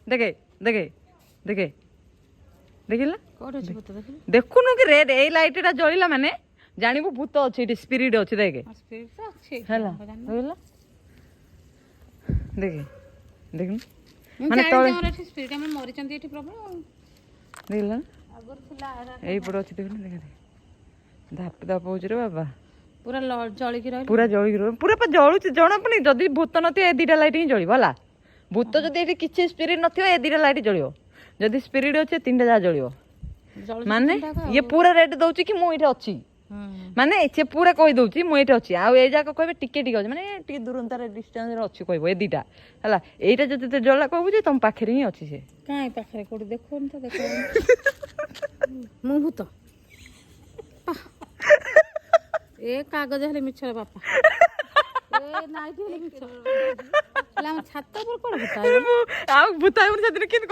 ଦେଖେ ଦେଖେ ଦେଖେ ଦେଖିଲା କୋଉଠି ଅଛି ଭୂତ ଦେଖିଲୁ? ଦେଖୁନୁ କି ରେଡ୍ ଏଇ ଲାଇଟ୍ ଟା ଜଳିଲା ମାନେ ଜାଣିବୁ ଭୂତ ଅଛି ଏଠି ସ୍ପିରିଟ୍ ଅଛି ଦେଖେ ସ୍ପିରିଟ୍ ତ ଅଛି ହେଲା ମୁଁ ଜାଣିନି। ଦେଖିଲା ଦେଖେ ଦେଖିଲୁ ମୁଁ ମାନେ ଜାଣିଛି ତଳେ ଆମର ଏଠି ସ୍ପିରିଟ୍ ଆମର ମରିଛନ୍ତି ଏଠି ପ୍ରବଳ ଆଉ। ଦେଖିଲା ଆଗରୁ ଥିଲା ଏଇପଟେ ଅଛି ଦେଖିଲୁ ଦେଖେ ଦେଖେ ଧାପ ଧାପ ହଉଛି ରେ ବାବା ପୁରା ଜଳିକି ରହିଲା। ପୁରା ଜଳିକି ରହିବ ପୁରା ପା ଜଳୁଛି ଜଣା ପଡୁନି ଯଦି ଭୂତ ନଥିବ ଏ ଦିଟା ଲାଇଟ୍ ହିଁ ଜଳିବ ହେଲା ଭୂତ ଯଦି ଏଠି କିଛି ସ୍ପିରିଟ୍ ନଥିବ ଏ ଦିଟା ଲାଇଟ୍ ଜଳିବ ଯଦି ସ୍ପିରିଟ୍ ଅଛି ତିନିଟା ଯାହା ଜଳିବ ଜଳୁଛି ମାନେ ତିନିଟାକ ଆଉ। ଇଏ ପୁରା ରେଟ୍ ଦଉଛି କି ମୁଁ ଏଇଠି ଅଛି ମାନେ ସେ ପୁରା କହିଦଉଛି ମୁଁ ଏଇଠି ଅଛି ଆଉ ଏଇ ଯାକ କହିବେ ଟିକେ ଟିକେ ଅଛି ମାନେ ଟିକେ ଦୂରତାରେ ଡିଷ୍ଟାନ୍ସରେ ଅଛି କହିବ ଏ ଦିଟା ହେଲା ଏଇଟା ଯଦି ତତେ ଜଳା କହିବୁ ଯେ ତମ ପାଖରେ ହିଁ ଅଛି ସେ କାଇଁ ପାଖରେ କୋଉଠି ଦେଖୁନି ତ ଦେଖୁନି ମୁଁ ଭୂତ ଏ କାଗଜ ହେଲେ ମିଛର ବାପା ଏ ନାଇଟି ହେଲେ ମିଛ ହେଲେ ଆମ ଛାତ ଉପରେ କୁଆଡେ ଭୂତ ଆଇବ? ଆଉ ଭୂତ ସେଥିରେ କେମିତି